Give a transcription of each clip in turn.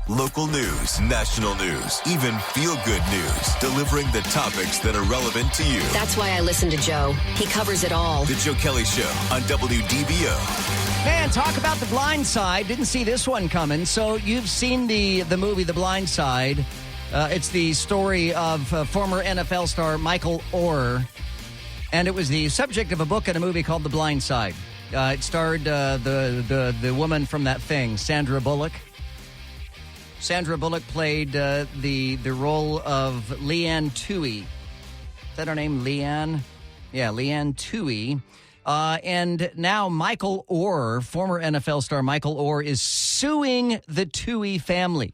Local news, national news, even feel-good news, delivering the topics that are relevant to you. That's why I listen to Joe. He covers it all. The Joe Kelley Show on WDBO. Man, talk about The Blind Side. Didn't see this one coming. So you've seen the movie The Blind Side. It's the story of former NFL star Michael Oher. And it was the subject of a book and a movie called The Blind Side. It starred the woman from that thing, Sandra Bullock. Sandra Bullock played the role of Leanne Toohey. Is that her name, Leanne? Yeah, Leanne Toohey. And now Michael Oher, former NFL star Michael Oher, is suing the Toohey family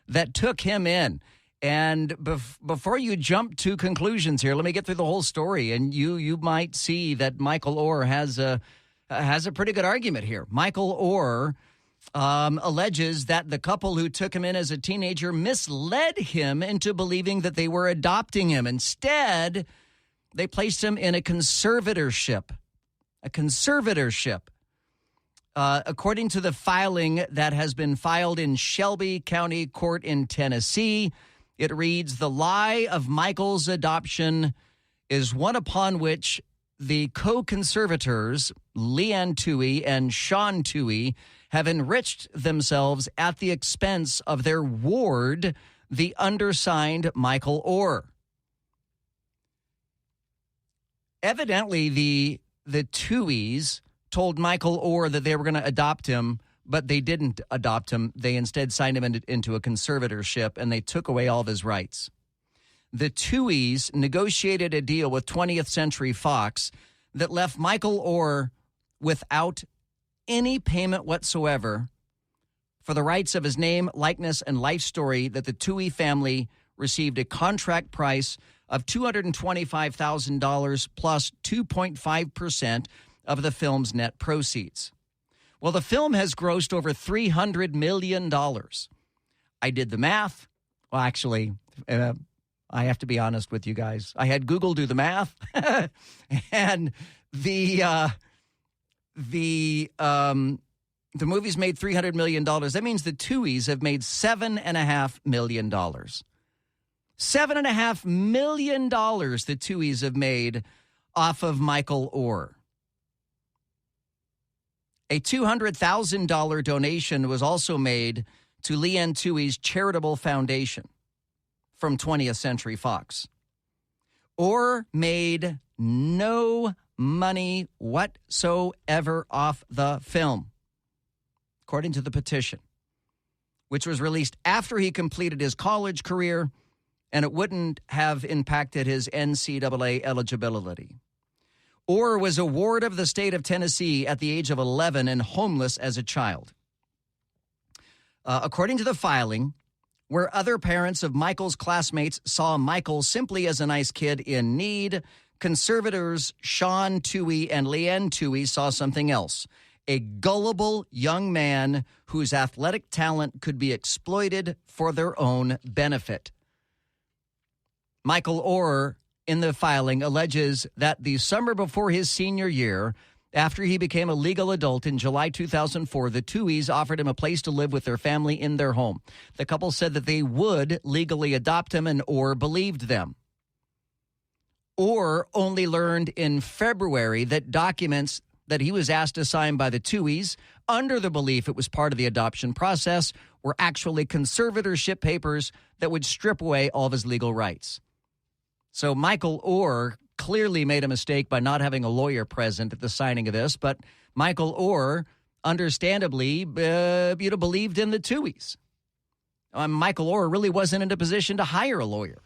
that took him in. And before you jump to conclusions here, let me get through the whole story, and you might see that Michael Oher has a pretty good argument here. Michael Oher alleges that the couple who took him in as a teenager misled him into believing that they were adopting him. Instead, they placed him in a conservatorship. According to the filing that has been filed in Shelby County Court in Tennessee, it reads, "The lie of Michael's adoption is one upon which the co-conservators, Leanne Toohey and Sean Toohey, have enriched themselves at the expense of their ward, the undersigned Michael Oher." Evidently, the Tooheys told Michael Oher that they were going to adopt him, but they didn't adopt him. They instead signed him into a conservatorship, and they took away all of his rights. The Tooheys negotiated a deal with 20th Century Fox that left Michael Oher without any payment whatsoever for the rights of his name, likeness, and life story. That the Toohey family received a contract price of $225,000 plus 2.5% of the film's net proceeds. Well, the film has grossed over $300 million. I did the math. Well, actually, I have to be honest with you guys. I had Google do the math, and the movie's made $300 million. That means the Tooheys have made $7.5 million. $7.5 million the Tooheys have made off of Michael Oher. A $200,000 donation was also made to Leanne Toohey's charitable foundation from 20th Century Fox. Oher made no money whatsoever off the film, according to the petition, which was released after he completed his college career, and it wouldn't have impacted his NCAA eligibility. Oher was a ward of the state of Tennessee at the age of 11 and homeless as a child. According to the filing, where other parents of Michael's classmates saw Michael simply as a nice kid in need, conservators Sean Toohey and Leanne Toohey saw something else: a gullible young man whose athletic talent could be exploited for their own benefit. Michael Oher, in the filing, alleges that the summer before his senior year, after he became a legal adult in July 2004, the Tooheys offered him a place to live with their family in their home. The couple said that they would legally adopt him, and Oher believed them. Oher only learned in February that documents that he was asked to sign by the Tooheys, under the belief it was part of the adoption process, were actually conservatorship papers that would strip away all of his legal rights. So Michael Oher clearly made a mistake by not having a lawyer present at the signing of this, but Michael Oher, understandably, believed in the Tooheys. Michael Oher really wasn't in a position to hire a lawyer.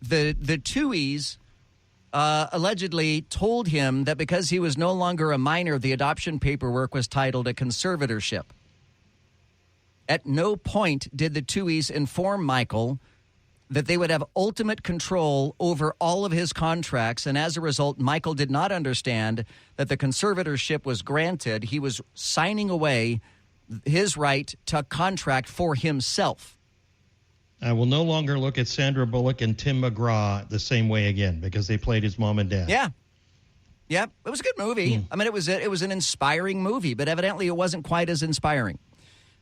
The Tooheys allegedly told him that because he was no longer a minor, the adoption paperwork was titled a conservatorship. At no point did the Tooheys inform Michael that they would have ultimate control over all of his contracts, and as a result, Michael did not understand that the conservatorship was granted. He was signing away his right to contract for himself. I will no longer look at Sandra Bullock and Tim McGraw the same way again because they played his mom and dad. Yeah. It was a good movie. I mean, it was an inspiring movie, but evidently it wasn't quite as inspiring.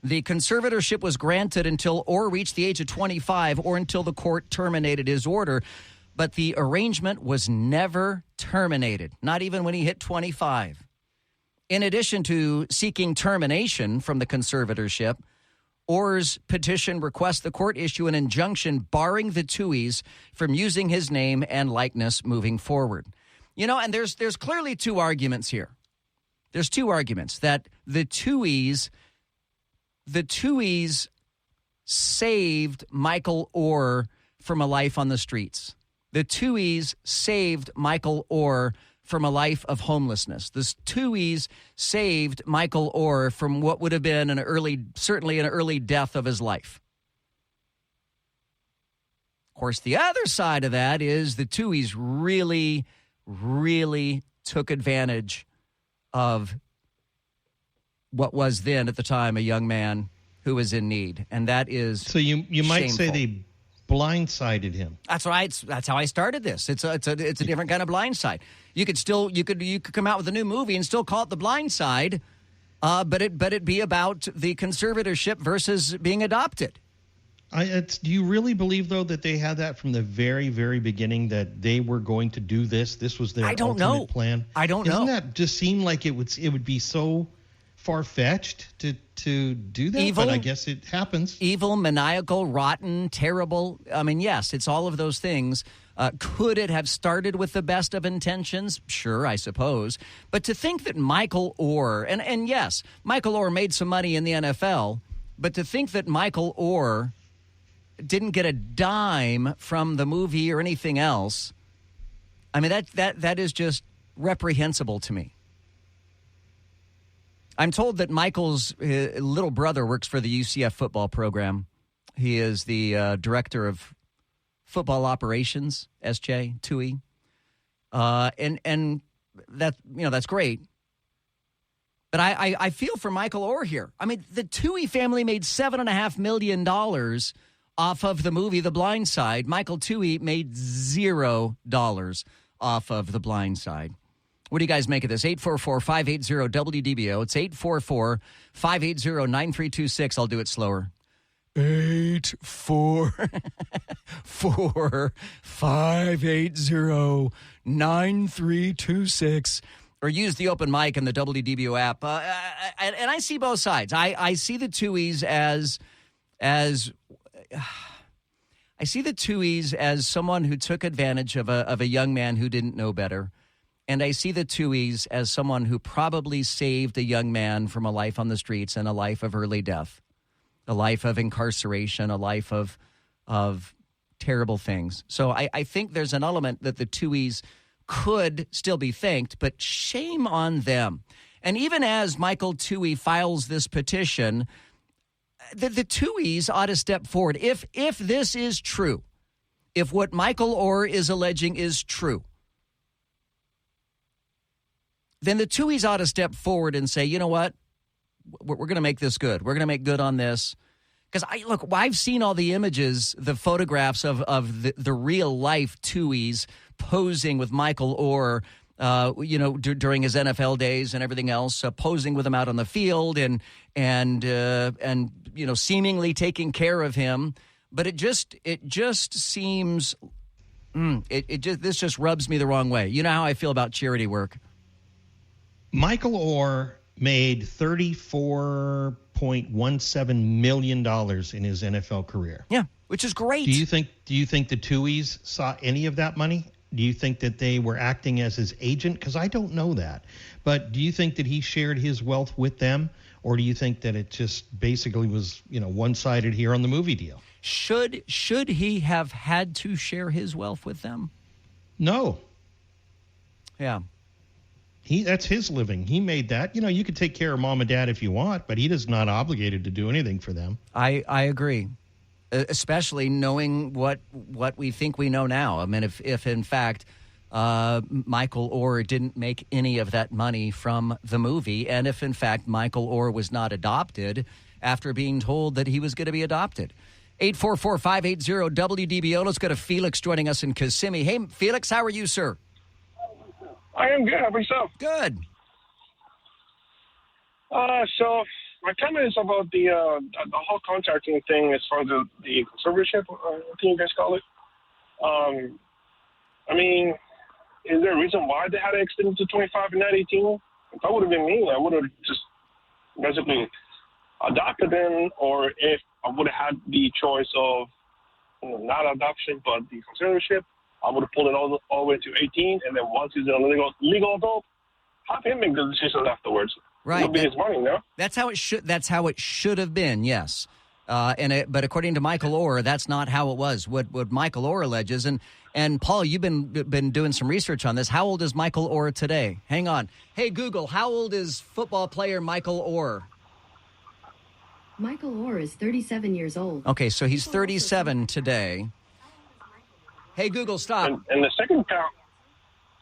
The conservatorship was granted until Oher reached the age of 25 or until the court terminated his order. But the arrangement was never terminated, not even when he hit 25. In addition to seeking termination from the conservatorship, Oher's petition requests the court issue an injunction barring the Tuohys from using his name and likeness moving forward. You know, and there's clearly two arguments here. There's two arguments that the Tuohys saved Michael Oher from a life on the streets. The Tuohys saved Michael Oher from a life of homelessness. The Tuohys saved Michael Oher from what would have been certainly an early death of his life. Of course, the other side of that is the Tuohys really, really took advantage of what was then at the time a young man who was in need, and that is so you might shameful. say they blindsided him. That's right. That's how I started this. It's a different kind of blindside. You could come out with a new movie and still call it The Blind Side, but it be about the conservatorship versus being adopted. Do you really believe, though, that they had that from the very, very beginning, that they were going to do this? This was their ultimate plan? I don't know. Doesn't that just seem like it would be so far-fetched to do that? Evil, but I guess it happens. Evil, maniacal, rotten, terrible. I mean, yes, it's all of those things. Could it have started with the best of intentions? Sure, I suppose. But to think that Michael Oher, and yes, Michael Oher made some money in the NFL, but to think that Michael Oher didn't get a dime from the movie or anything else, I mean, that is just reprehensible to me. I'm told that Michael's little brother works for the UCF football program. He is the director of football operations, SJ Tuohy. And that, that's great. But I feel for Michael Oher here. I mean, the Tuohy family made $7.5 million off of the movie The Blind Side. Michael Tuohy made $0 off of The Blind Side. What do you guys make of this? 844-580-WDBO. It's 844-580-9326. I'll do it slower. 844-580-9326. Or use the open mic in the WDBO app. And I see both sides. I see the Tuohys as I see the Tuohys as someone who took advantage of a young man who didn't know better. And I see the Tuohys as someone who probably saved a young man from a life on the streets and a life of early death, a life of incarceration, a life of terrible things. So I think there's an element that the Tuohys could still be thanked, but shame on them. And even as Michael Tuohy files this petition, the Tuohys ought to step forward. If this is true, if what Michael Oher is alleging is true, then the Tuohys ought to step forward and say, you know what, we're going to make this good. We're going to make good on this. Because I've seen all the images, the photographs of the real life Tuohys posing with Michael Oher, during his NFL days and everything else, posing with him out on the field and seemingly taking care of him. But it just seems this just rubs me the wrong way. You know how I feel about charity work. Michael Oher made $34.17 million in his NFL career. Yeah, which is great. Do you think the Tuohys saw any of that money? Do you think that they were acting as his agent? Because I don't know that. But do you think that he shared his wealth with them? Or do you think that it just basically was, one-sided here on the movie deal? Should he have had to share his wealth with them? No. Yeah. That's his living. He made that. You could take care of mom and dad if you want, but he is not obligated to do anything for them. I agree. Especially knowing what we think we know now. I mean, if in fact Michael Oher didn't make any of that money from the movie, and if in fact Michael Oher was not adopted after being told that he was going to be adopted. 844-580-WDBO. Let's go to Felix joining us in Kissimmee. Hey, Felix, how are you, sir? I am good. How about yourself? Good. So my comment is about the whole contracting thing as far as the conservatorship, I think you guys call it. I mean, is there a reason why they had to extend it to 25 and not 18? If that would have been me, I would have just basically adopted them, or if I would have had the choice of not adoption but the conservatorship, I would have pulled it all the way to 18, and then once he's a legal adult, have him make the decision afterwards. Right. It'll be his money, no? That's how it should. That's how it should have been. Yes. But according to Michael Oher, that's not how it was. What Michael Oher alleges, and Paul, you've been doing some research on this. How old is Michael Oher today? Hang on. Hey Google, how old is football player Michael Oher? Michael Oher is 37 years old. Okay, so he's 37 today. Hey Google, stop. And the second count.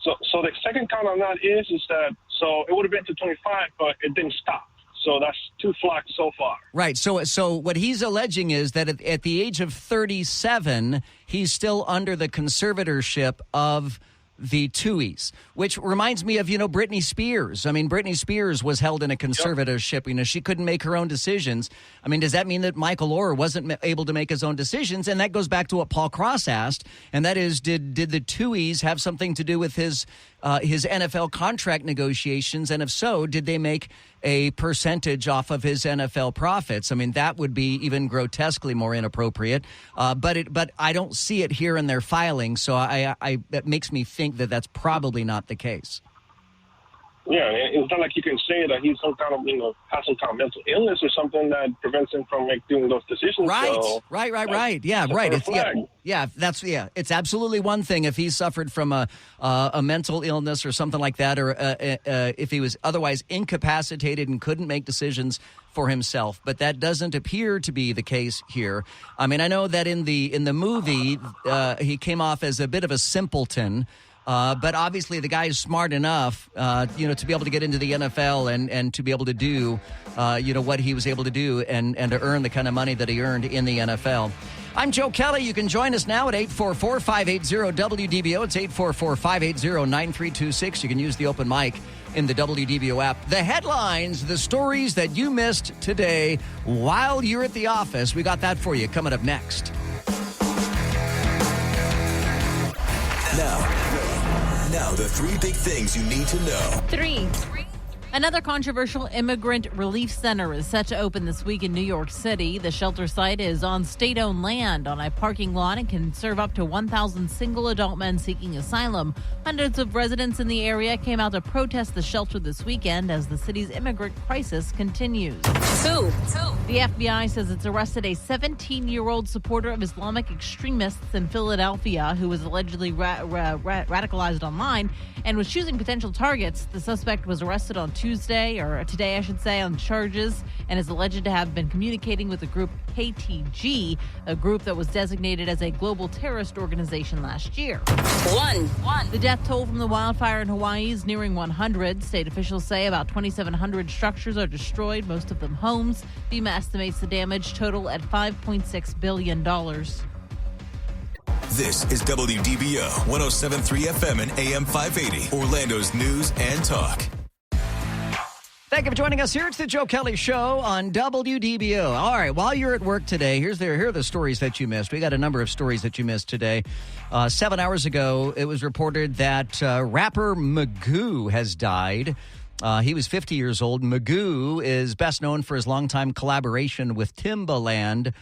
So the second count on that is that so it would have been to 25, but it didn't stop. So that's 2 flocks so far. Right. So what he's alleging is that at the age of 37, he's still under the conservatorship of the Tuohys, which reminds me of, Britney Spears. I mean, Britney Spears was held in a conservatorship. Yep. She couldn't make her own decisions. I mean, does that mean that Michael Oher wasn't able to make his own decisions? And that goes back to what Paul Cross asked, and that is, did the Tuohys have something to do with his NFL contract negotiations? And if so, did they make a percentage off of his NFL profits? I mean, that would be even grotesquely more inappropriate. But I don't see it here in their filing, so that makes me think that that's probably not the case. Yeah, it's not like you can say that he's some kind of, has some kind of mental illness or something that prevents him from doing those decisions. Right, so, right. Yeah, right. It's absolutely one thing if he suffered from a mental illness or something like that, or if he was otherwise incapacitated and couldn't make decisions for himself. But that doesn't appear to be the case here. I mean, I know that in the movie, he came off as a bit of a simpleton. But obviously the guy is smart enough, to be able to get into the NFL and to be able to do, what he was able to do and to earn the kind of money that he earned in the NFL. I'm Joe Kelley. You can join us now at 844-580-WDBO. It's 844-580-9326. You can use the open mic in the WDBO app. The headlines, the stories that you missed today while you're at the office. We got that for you coming up next. Now, the 3 big things you need to know. 3. Another controversial immigrant relief center is set to open this week in New York City. The shelter site is on state-owned land on a parking lot and can serve up to 1,000 single adult men seeking asylum. Hundreds of residents in the area came out to protest the shelter this weekend as the city's immigrant crisis continues. 2. The FBI says it's arrested a 17-year-old supporter of Islamic extremists in Philadelphia who was allegedly radicalized online and was choosing potential targets. The suspect was arrested on today, I should say, on charges and is alleged to have been communicating with the group KTG, a group that was designated as a global terrorist organization last year. 1. The death toll from the wildfire in Hawaii is nearing 100. State officials say about 2,700 structures are destroyed, most of them homes. FEMA estimates the damage total at $5.6 billion. This is WDBO 107.3 FM and AM 580, Orlando's news and talk. Thank you for joining us here. It's the Joe Kelley Show on WDBO. All right, while you're at work today, here are the stories that you missed. We got a number of stories that you missed today. 7 hours ago, it was reported that rapper Magoo has died. He was 50 years old. Magoo is best known for his longtime collaboration with Timbaland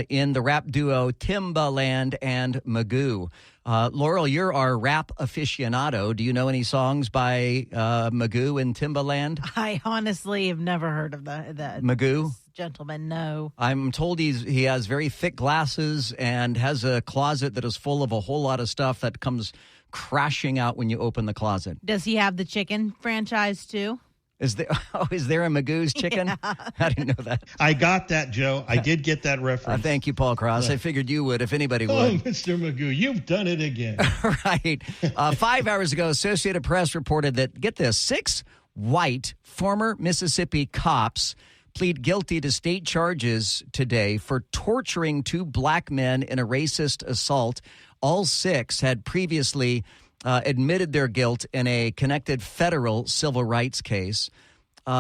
in the rap duo Timbaland and Magoo. Laurel, you're our rap aficionado. Do you know any songs by Magoo and Timbaland? I honestly have never heard of that Magoo? Gentleman, no. I'm told he has very thick glasses and has a closet that is full of a whole lot of stuff that comes crashing out when you open the closet. Does he have the chicken franchise too? Is there a Magoo's Chicken? Yeah. I didn't know that. I got that, Joe. I did get that reference. Thank you, Paul Cross. I figured you would, if anybody would. Oh, Mr. Magoo, you've done it again. Right. 5 hours ago, Associated Press reported that, get this, 6 white former Mississippi cops plead guilty to state charges today for torturing 2 black men in a racist assault. All 6 had previously admitted their guilt in a connected federal civil rights case. AP,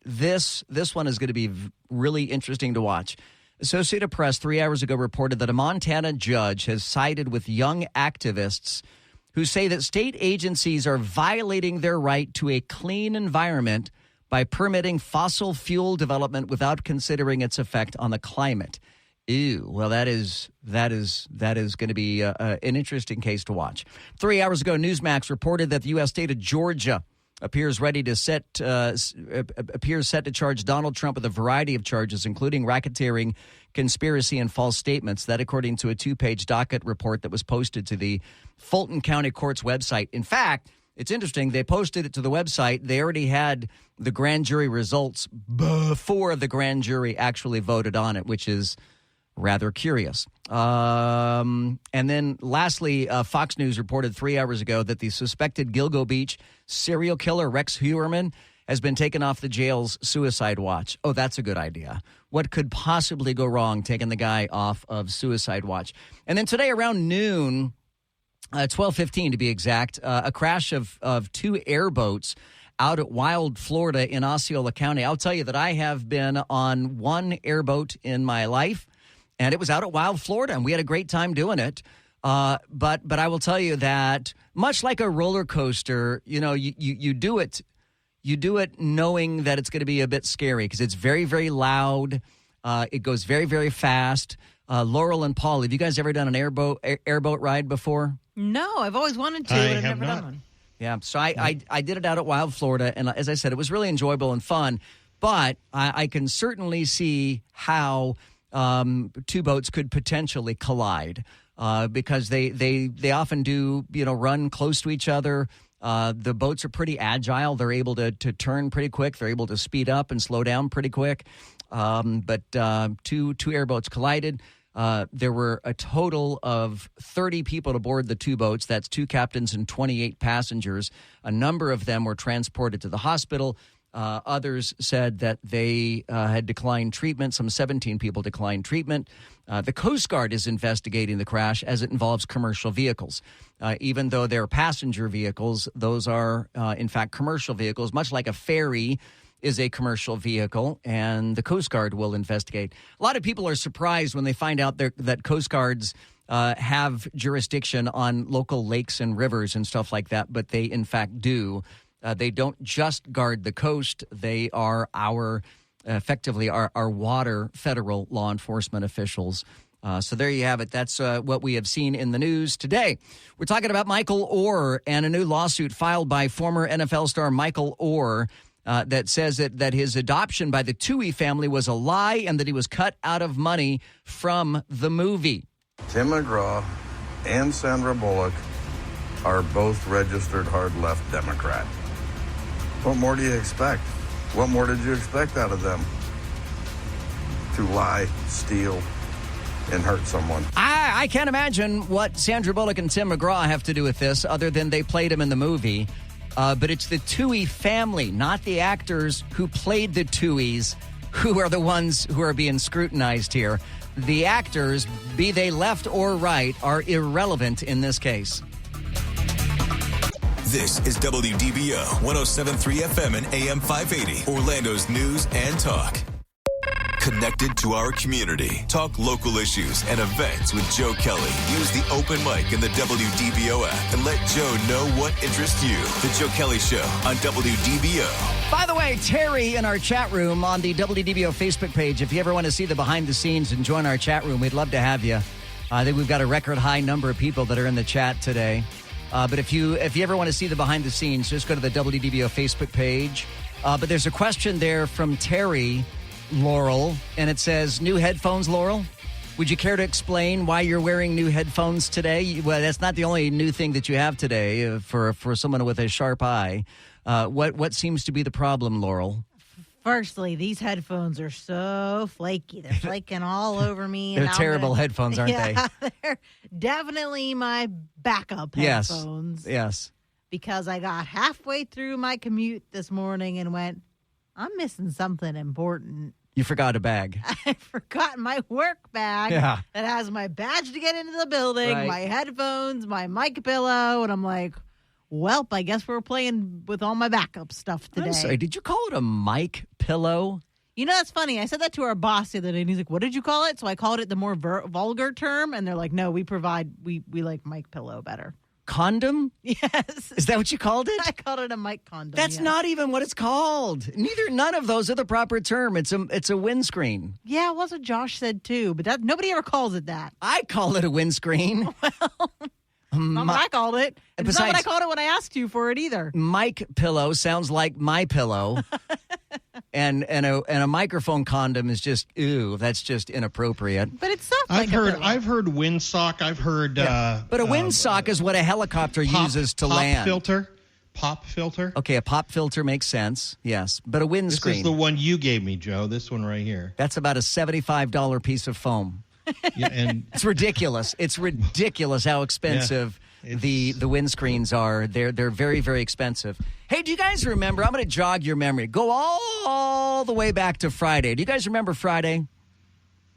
this one is going to be really interesting to watch. Associated Press 3 hours ago reported that a Montana judge has sided with young activists who say that state agencies are violating their right to a clean environment by permitting fossil fuel development without considering its effect on the climate. Ew. Well, that is going to be an interesting case to watch. 3 hours ago, Newsmax reported that the U.S. state of Georgia appears set to charge Donald Trump with a variety of charges, including racketeering, conspiracy, and false statements. That, according to a 2-page docket report that was posted to the Fulton County Court's website. In fact, it's interesting. They posted it to the website. They already had the grand jury results before the grand jury actually voted on it, which is rather curious. And then lastly, Fox News reported 3 hours ago that the suspected Gilgo Beach serial killer Rex Heuermann has been taken off the jail's suicide watch. Oh, that's a good idea. What could possibly go wrong taking the guy off of suicide watch? And then today around noon, 12:15 to be exact, a crash of 2 airboats out at Wild, Florida in Osceola County. I'll tell you that I have been on one airboat in my life, and it was out at Wild, Florida, and we had a great time doing it. But I will tell you that much like a roller coaster, you know, you do it knowing that it's going to be a bit scary because it's very, very loud. It goes very, very fast. Laurel and Paul, have you guys ever done an airboat ride before? No, I've always wanted to, but I've never done one. Yeah, so I did it out at Wild, Florida, and as I said, it was really enjoyable and fun. But I can certainly see how 2 boats could potentially collide because they often do, run close to each other. The boats are pretty agile. They're able to turn pretty quick. They're able to speed up and slow down pretty quick. But two airboats collided. There were a total of 30 people aboard the 2 boats. That's 2 captains and 28 passengers. A number of them were transported to the hospital. Others said that they had declined treatment. Some 17 people declined treatment. The Coast Guard is investigating the crash as it involves commercial vehicles. Even though they're passenger vehicles, those are, in fact, commercial vehicles, much like a ferry is a commercial vehicle, and the Coast Guard will investigate. A lot of people are surprised when they find out that Coast Guards have jurisdiction on local lakes and rivers and stuff like that, but they, in fact, do. They don't just guard the coast. They are effectively our water federal law enforcement officials. So there you have it. That's what we have seen in the news today. We're talking about Michael Oher and a new lawsuit filed by former NFL star Michael Oher that says that his adoption by the Toohey family was a lie and that he was cut out of money from the movie. Tim McGraw and Sandra Bullock are both registered hard-left Democrat. What more do you expect? What more did you expect out of them? To lie, steal, and hurt someone. I can't imagine what Sandra Bullock and Tim McGraw have to do with this other than they played him in the movie. But it's the Toohey family, not the actors who played the Tooheys, who are the ones who are being scrutinized here. The actors, be they left or right, are irrelevant in this case. This is WDBO 107.3 FM and AM 580, Orlando's news and talk. Connected to our community. Talk local issues and events with Joe Kelley. Use the open mic in the WDBO app and let Joe know what interests you. The Joe Kelley Show on WDBO. By the way, Terry in our chat room on the WDBO Facebook page, if you ever want to see the behind the scenes and join our chat room, we'd love to have you. I think we've got a record high number of people that are in the chat today. But if you ever want to see the behind the scenes, just go to the WDBO Facebook page. But there's a question there from Terry, Laurel, and it says, new headphones, Laurel? Would you care to explain why you're wearing new headphones today? Well, that's not the only new thing that you have today for someone with a sharp eye. What seems to be the problem, Laurel? Firstly, these headphones are so flaky. They're flaking all over me. They're terrible headphones, aren't they? They're definitely my backup headphones. Yes. Because I got halfway through my commute this morning and went, I'm missing something important. You forgot a bag. I forgot my work bag that has my badge to get into the building, my headphones, my mic pillow, and I'm like, Welp, I guess we're playing with all my backup stuff today. I'm sorry, did you call it a mic pillow? You know, that's funny. I said that to our boss the other day, and he's like, what did you call it? So I called it the more vulgar term, and they're like, no, we like mic pillow better. Condom? Yes. Is that what you called it? I called it a mic condom. That's yes. not even what it's called. None of those are the proper term. It's a windscreen. Yeah, it was what Josh said too, but nobody ever calls it that. I call it a windscreen. Not what I called it. It's besides, not what I called it when I asked you for it either. Mic pillow sounds like my pillow. and a microphone condom is just, that's just inappropriate. But it's soft like a pillow. I've heard windsock. I've heard. But a windsock is what a helicopter uses to land. Pop filter. Okay, a pop filter makes sense. Yes, but a windscreen. This is the one you gave me, Joe. This one right here. That's about a $75 piece of foam. Yeah, and it's ridiculous. It's ridiculous how expensive the windscreens are. They're very, very expensive. Hey, do you guys remember? I'm going to jog your memory. Go all the way back to Friday. Do you guys remember Friday?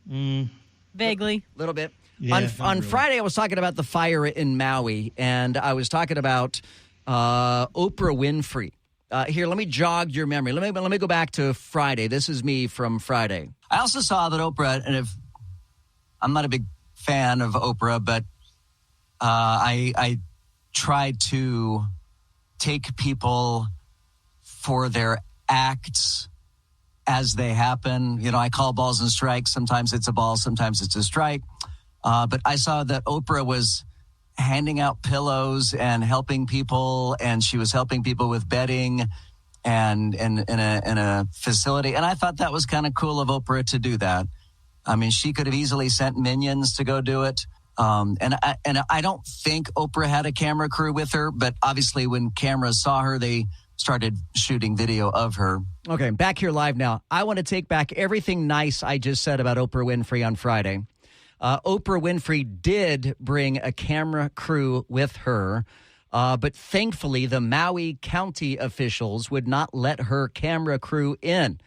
Vaguely. A little bit. Yeah, on really. Friday, I was talking about the fire in Maui, and I was talking about Oprah Winfrey. Here, let me jog your memory. Let me go back to Friday. This is me from Friday. I also saw that Oprah, and I'm not a big fan of Oprah, but I tried to take people for their acts as they happen. You know, I call balls and strikes. Sometimes it's a ball, sometimes it's a strike. But I saw that Oprah was handing out pillows and helping people, and she was helping people with bedding and in a facility. And I thought that was kind of cool of Oprah to do that. I mean, she could have easily sent minions to go do it. And I don't think Oprah had a camera crew with her, but obviously when cameras saw her, they started shooting video of her. Okay, back here live now. I want to take back everything nice I just said about Oprah Winfrey on Friday. Oprah Winfrey did bring a camera crew with her, but thankfully the Maui County officials would not let her camera crew in.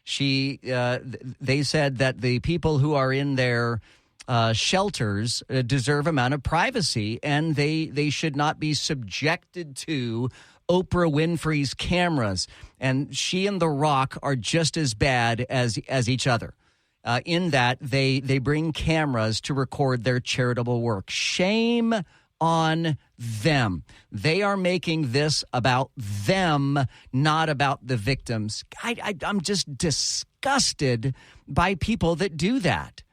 They said that the people who are in their shelters deserve amount of privacy, and they should not be subjected to Oprah Winfrey's cameras. And she and The Rock are just as bad as each other. In that they bring cameras to record their charitable work. Shame on them. They are making this about them, not about the victims. I'm just disgusted by people that do that.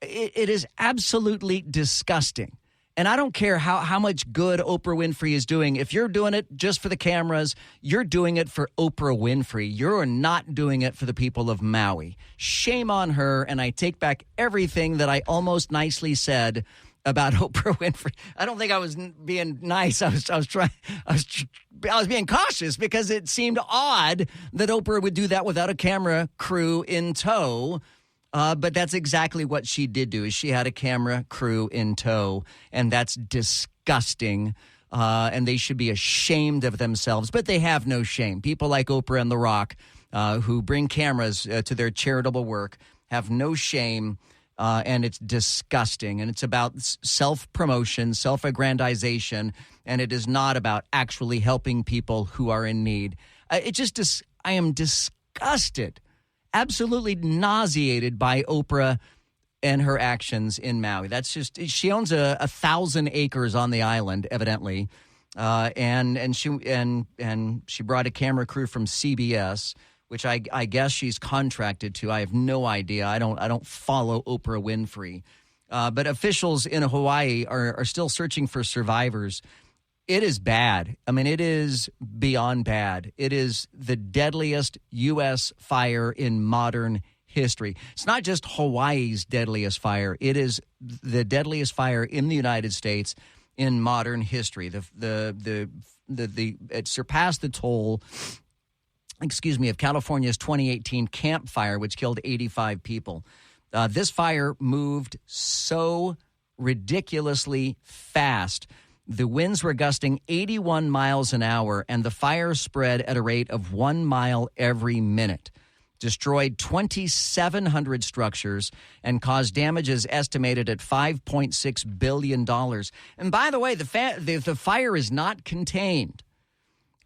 It is absolutely disgusting. And I don't care how much good Oprah Winfrey is doing. If you're doing it just for the cameras, you're doing it for Oprah Winfrey. You're not doing it for the people of Maui. Shame on her, and I take back everything that I almost nicely said about Oprah Winfrey. I don't think I was being nice. I was being cautious because it seemed odd that Oprah would do that without a camera crew in tow. But that's exactly what she did do, is she had a camera crew in tow, and that's disgusting, and they should be ashamed of themselves, but they have no shame. People like Oprah and The Rock, who bring cameras to their charitable work, have no shame, and it's disgusting, and it's about self-promotion, self-aggrandization, and it is not about actually helping people who are in need. I am disgusted. Absolutely nauseated by Oprah and her actions in Maui. That's just, she owns 1,000 acres on the island, evidently, and she brought a camera crew from CBS, which I guess she's contracted to. I have no idea. I don't follow Oprah Winfrey, but officials in Hawaii are still searching for survivors. It is bad. I mean, it is beyond bad. It is the deadliest U.S. fire in modern history. It's not just Hawaii's deadliest fire. It is the deadliest fire in the United States in modern history. It surpassed the toll, of California's 2018 Camp Fire, which killed 85 people. This fire moved so ridiculously fast. The winds were gusting 81 miles an hour, and the fire spread at a rate of 1 mile every minute. destroyed 2,700 structures, and caused damages estimated at $5.6 billion. And by the way, the fire is not contained.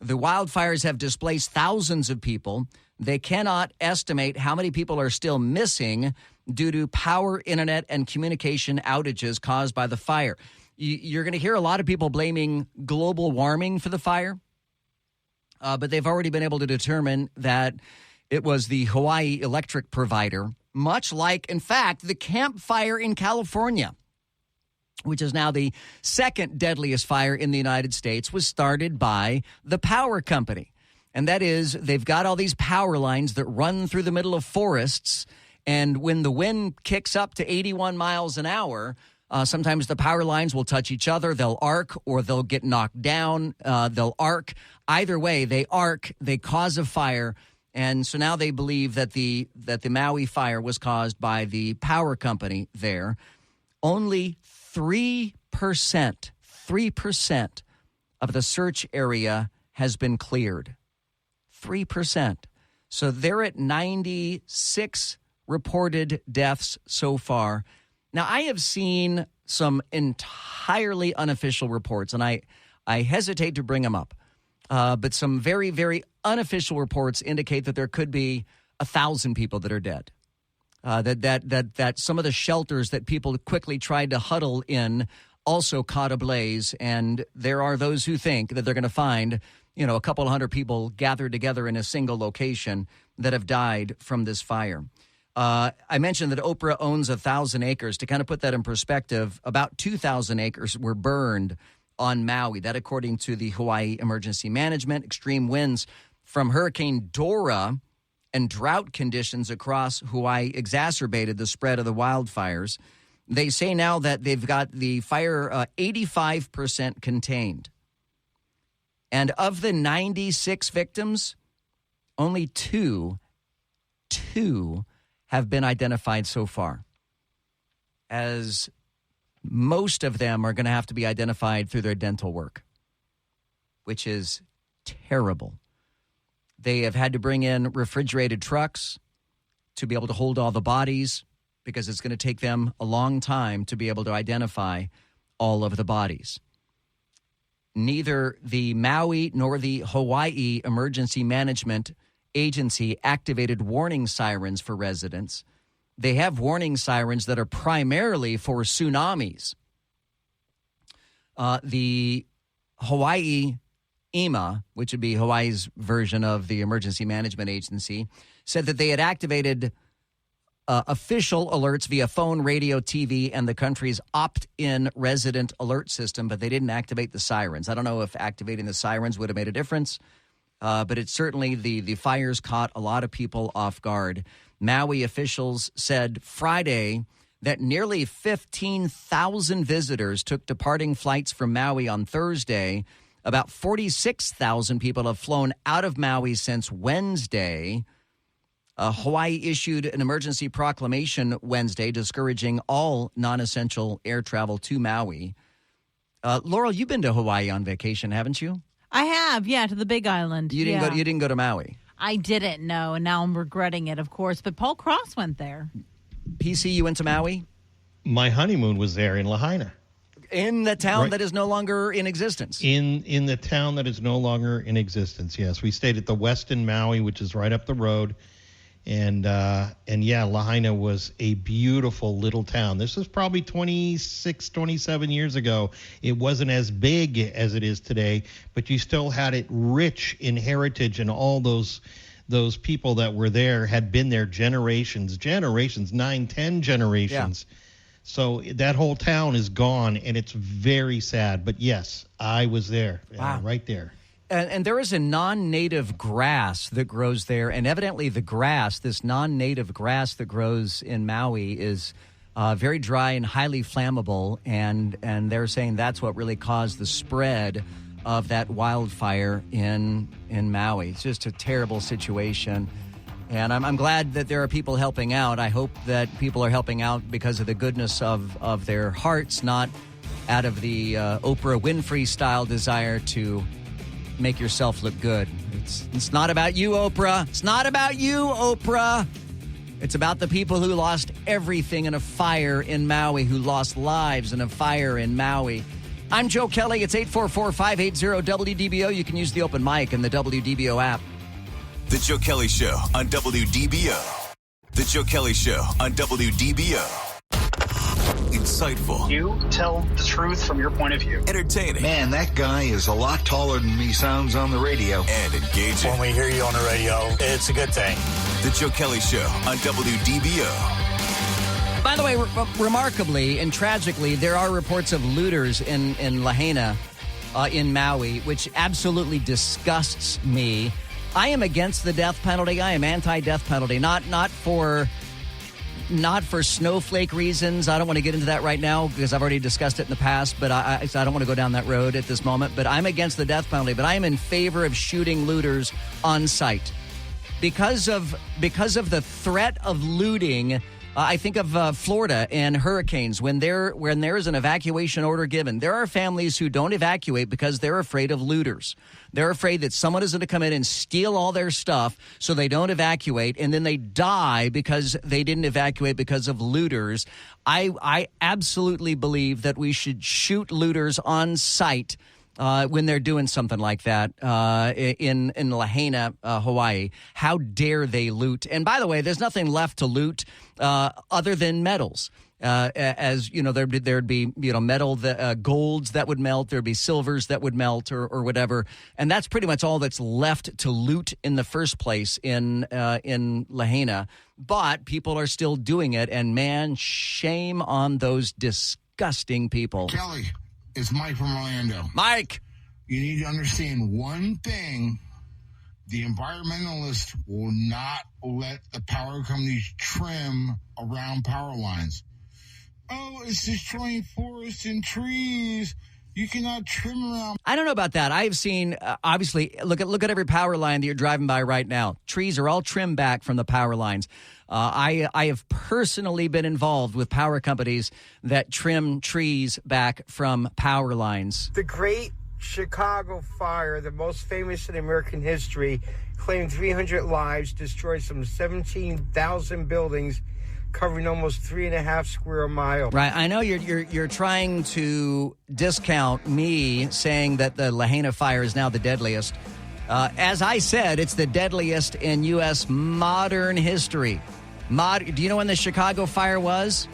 The wildfires have displaced thousands of people. They cannot estimate how many people are still missing due to power, internet, and communication outages caused by the fire. You're going to hear a lot of people blaming global warming for the fire, but they've already been able to determine that it was the Hawaii electric provider, much like, in fact, the Camp Fire in California, which is now the second deadliest fire in the United States, was started by the power company. And that is, they've got all these power lines that run through the middle of forests, and when the wind kicks up to 81 miles an hour, sometimes the power lines will touch each other. They'll arc or they'll get knocked down. They'll arc. Either way, they arc, they cause a fire. And so now they believe that the Maui fire was caused by the power company there. Only 3% of the search area has been cleared. 3%. So they're at 96 reported deaths so far. Now, I have seen some entirely unofficial reports, and I hesitate to bring them up. But some very, very unofficial reports indicate that there could be 1,000 people that are dead. That some of the shelters that people quickly tried to huddle in also caught ablaze, and there are those who think that they're going to find, a couple hundred people gathered together in a single location that have died from this fire. I mentioned that Oprah owns 1,000 acres. To kind of put that in perspective, about 2,000 acres were burned on Maui. That according to the Hawaii Emergency Management. Extreme winds from Hurricane Dora and drought conditions across Hawaii exacerbated the spread of the wildfires. They say now that they've got the fire 85% contained. And of the 96 victims, only two have been identified so far, as most of them are going to have to be identified through their dental work, which is terrible. They have had to bring in refrigerated trucks to be able to hold all the bodies because it's going to take them a long time to be able to identify all of the bodies. Neither the Maui nor the Hawaii Emergency Management Agency activated warning sirens for residents. They have warning sirens that are primarily for tsunamis. The Hawaii EMA, which would be Hawaii's version of the Emergency Management Agency, said that they had activated official alerts via phone, radio, TV, and the country's opt-in resident alert system, but they didn't activate the sirens. I don't know if activating the sirens would have made a difference, but it's certainly the fires caught a lot of people off guard. Maui officials said Friday that nearly 15,000 visitors took departing flights from Maui on Thursday. About 46,000 people have flown out of Maui since Wednesday. Hawaii issued an emergency proclamation Wednesday discouraging all non-essential air travel to Maui. Laurel, you've been to Hawaii on vacation, haven't you? I have, to the Big Island. You didn't go to Maui. I didn't, no, and now I'm regretting it, of course. But Paul Cross went there. PC, you went to Maui? My honeymoon was there in Lahaina. In the town that is no longer in existence. In the town that is no longer in existence, yes. We stayed at the Westin Maui, which is right up the road. And Lahaina was a beautiful little town. This was probably 26, 27 years ago. It wasn't as big as it is today, but you still had it rich in heritage, and all those people that were there had been there generations, 9, 10 generations. Yeah. So that whole town is gone, and it's very sad. But yes, I was there, right there. And there is a non-native grass that grows there, and evidently this non-native grass that grows in Maui is very dry and highly flammable, and they're saying that's what really caused the spread of that wildfire in Maui. It's just a terrible situation, and I'm glad that there are people helping out. I hope that people are helping out because of the goodness of their hearts, not out of the Oprah Winfrey-style desire to make yourself look good. It's not about you, Oprah. It's not about you, Oprah. It's about the people who lost everything in a fire in Maui, who lost lives in a fire in Maui. I'm Joe Kelley. It's 844-580-WDBO. You can use the open mic in the WDBO app. The Joe Kelley Show on WDBO. The Joe Kelley Show on WDBO. Insightful. You tell the truth from your point of view. Entertaining. Man, that guy is a lot taller than he sounds on the radio. And engaging. When we hear you on the radio, it's a good thing. The Joe Kelley Show on WDBO. By the way, remarkably and tragically, there are reports of looters in Lahaina, in Maui, which absolutely disgusts me. I am against the death penalty. I am anti-death penalty. Not for snowflake reasons. I don't want to get into that right now because I've already discussed it in the past, but I don't want to go down that road at this moment. But I'm against the death penalty, but I am in favor of shooting looters on sight. Because of the threat of looting, I think of Florida and hurricanes. When there is an evacuation order given, there are families who don't evacuate because they're afraid of looters. They're afraid that someone is going to come in and steal all their stuff, so they don't evacuate, and then they die because they didn't evacuate because of looters. I absolutely believe that we should shoot looters on sight when they're doing something like that in Lahaina, Hawaii. How dare they loot? And by the way, there's nothing left to loot other than metals. As you know, there'd be metal, golds that would melt. There'd be silvers that would melt, or whatever. And that's pretty much all that's left to loot in the first place in Lahaina. But people are still doing it, and man, shame on those disgusting people. Kelly, it's Mike from Orlando. Mike, you need to understand one thing. The environmentalists will not let the power companies trim around power lines. Oh, it's destroying forests and trees. You cannot trim around. I don't know about that. I've seen, obviously, look at every power line that you're driving by right now. Trees are all trimmed back from the power lines. I have personally been involved with power companies that trim trees back from power lines. The Great Chicago Fire, the most famous in American history, claimed 300 lives, destroyed some 17,000 buildings, covering almost 3.5 square miles. Right. I know you're trying to discount me saying that the Lahaina fire is now the deadliest. As I said, it's the deadliest in U.S. modern history. Do you know when the Chicago fire was?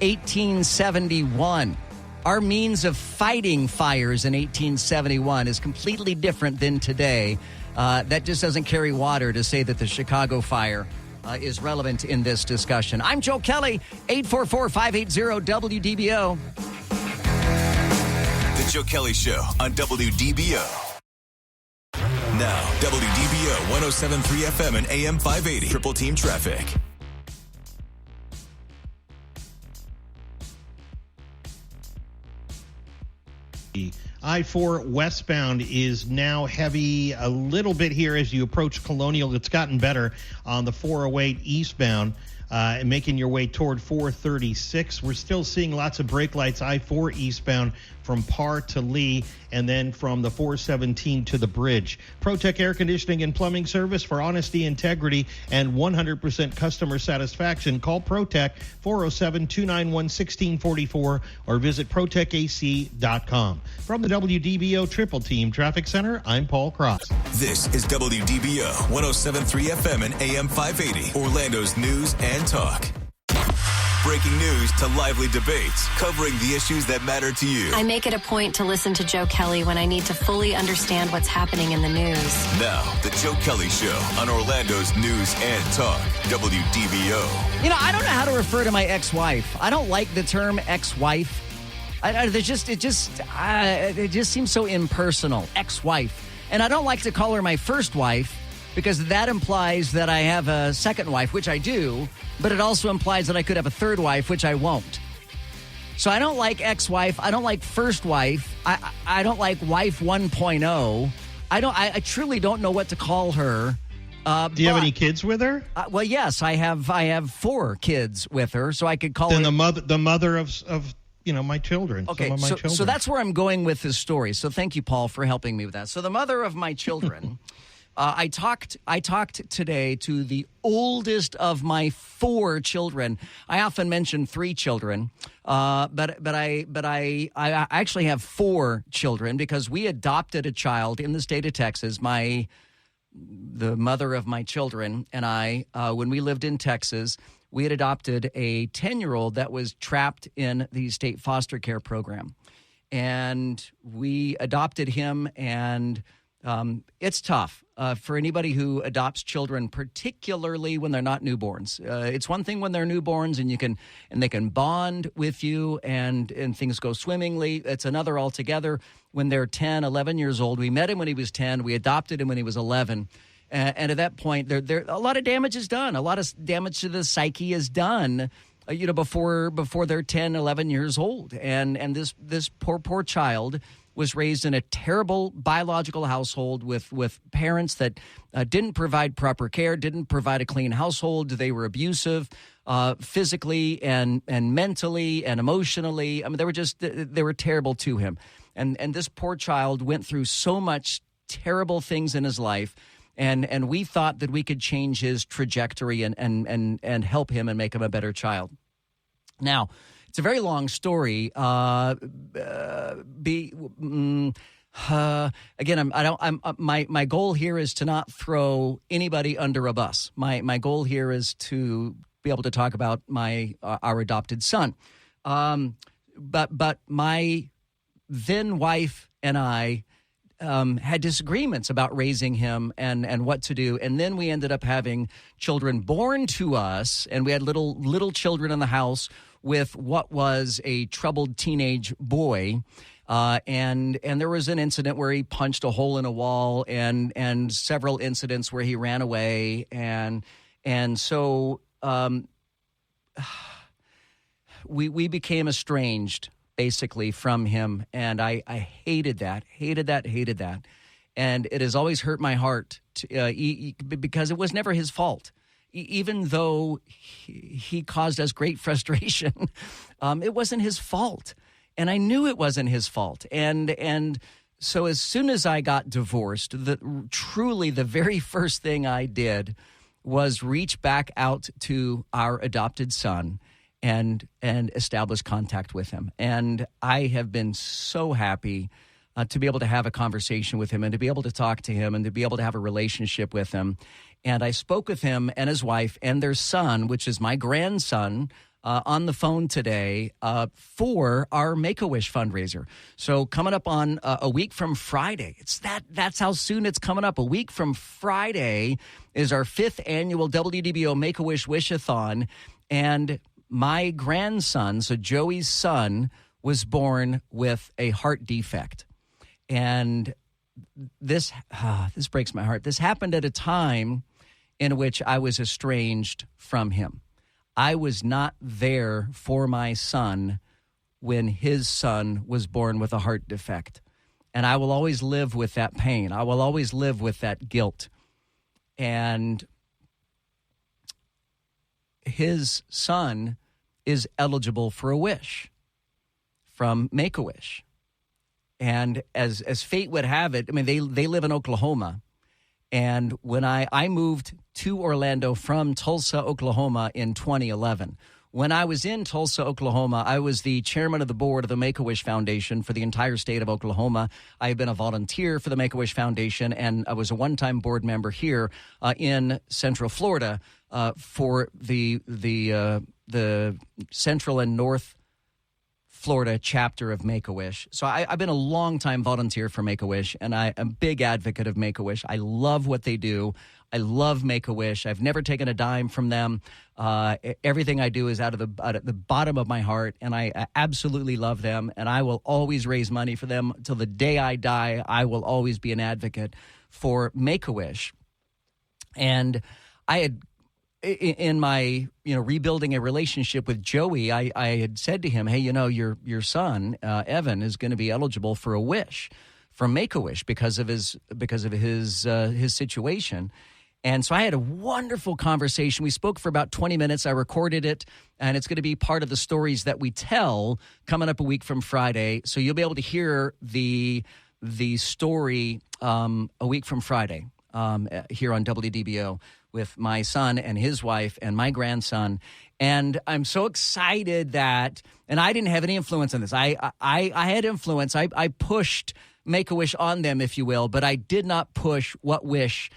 1871. Our means of fighting fires in 1871 is completely different than today. That just doesn't carry water to say that the Chicago fire is relevant in this discussion. I'm Joe Kelley, 844-580-WDBO. The Joe Kelley Show on WDBO. Now, WDBO 107.3 FM and AM 580. Triple Team Traffic. I-4 westbound is now heavy a little bit here as you approach Colonial. It's gotten better on the 408 eastbound, making your way toward 436. We're still seeing lots of brake lights, I-4 eastbound from Parr to Lee, and then from the 417 to the bridge. ProTech Air Conditioning and Plumbing Service for honesty, integrity, and 100% customer satisfaction. Call ProTech 407-291-1644 or visit ProTechAC.com. From the WDBO Triple Team Traffic Center, I'm Paul Cross. This is WDBO 107.3 FM and AM 580, Orlando's news and talk. Breaking news to lively debates, covering the issues that matter to you. I make it a point to listen to Joe Kelley when I need to fully understand what's happening in the news. Now, the Joe Kelley Show on Orlando's news and talk, WDBO. You know, I don't know how to refer to my ex-wife. I don't like the term ex-wife. It just seems so impersonal, ex-wife. And I don't like to call her my first wife because that implies that I have a second wife, which I do, but it also implies that I could have a third wife, which I won't. So I don't like ex-wife. I don't like first wife. I don't like wife 1.0. I truly don't know what to call her. Do you have any kids with her? Well, yes, I have 4 kids with her, so I could call her the mother of my children. Okay, some of my children. So that's where I'm going with this story. So thank you, Paul, for helping me with that. So the mother of my children, I talked today to the oldest of my 4 children. I often mention 3 children, but I actually have 4 children because we adopted a child in the state of Texas. The mother of my children and I, when we lived in Texas, we had adopted a 10-year-old that was trapped in the state foster care program. And we adopted him, and it's tough for anybody who adopts children, particularly when they're not newborns. It's one thing when they're newborns and they can bond with you and things go swimmingly. It's another altogether when they're 10, 11 years old. We met him when he was 10. We adopted him when he was 11. And at that point, there a lot of damage is done. A lot of damage to the psyche is done, before they're 10, 11 years old. And this poor child was raised in a terrible biological household with parents that didn't provide proper care, didn't provide a clean household. They were abusive physically and mentally and emotionally. I mean, they were terrible to him. And this poor child went through so much terrible things in his life. And we thought that we could change his trajectory and help him and make him a better child. Now, it's a very long story. Again, my goal here is to not throw anybody under a bus. My goal here is to be able to talk about our adopted son. But my then wife and I had disagreements about raising him and what to do. And then we ended up having children born to us, and we had little children in the house with what was a troubled teenage boy. And there was an incident where he punched a hole in a wall and several incidents where he ran away. And so we became estranged, basically, from him. And I hated that. And it has always hurt my heart because it was never his fault. Even though he caused us great frustration, it wasn't his fault. And I knew it wasn't his fault. And so as soon as I got divorced, truly the very first thing I did was reach back out to our adopted son and establish contact with him. And I have been so happy to be able to have a conversation with him and to be able to talk to him and to be able to have a relationship with him. And I spoke with him and his wife and their son, which is my grandson, on the phone today for our Make-A-Wish fundraiser. So coming up on a week from Friday, that's how soon it's coming up. A week from Friday is our 5th annual WDBO Make-A-Wish Wish-a-thon. And my grandson, so Joey's son, was born with a heart defect. And this breaks my heart. This happened at a time in which I was estranged from him. I was not there for my son when his son was born with a heart defect. And I will always live with that pain. I will always live with that guilt. And his son is eligible for a wish from Make-A-Wish. And as fate would have it, I mean, they live in Oklahoma. And when I moved to Orlando from Tulsa, Oklahoma in 2011, when I was in Tulsa, Oklahoma, I was the chairman of the board of the Make-A-Wish Foundation for the entire state of Oklahoma. I have been a volunteer for the Make-A-Wish Foundation, and I was a one-time board member here in Central Florida for the Central and North Florida chapter of Make-A-Wish. So I've been a long-time volunteer for Make-A-Wish, and I'm a big advocate of Make-A-Wish. I love what they do. I love Make-A-Wish. I've never taken a dime from them. Everything I do is out of the bottom of my heart, and I absolutely love them, and I will always raise money for them till the day I die. I will always be an advocate for Make-A-Wish. And I had, in my rebuilding a relationship with Joey, I had said to him, hey, your son Evan is going to be eligible for a wish from Make-A-Wish because of his situation. And so I had a wonderful conversation. We spoke for about 20 minutes. I recorded it, and it's going to be part of the stories that we tell coming up a week from Friday. So you'll be able to hear the story a week from Friday here on WDBO with my son and his wife and my grandson. And I'm so excited that, and I didn't have any influence on this. I had influence. I pushed Make-A-Wish on them, if you will, but I did not push what wish.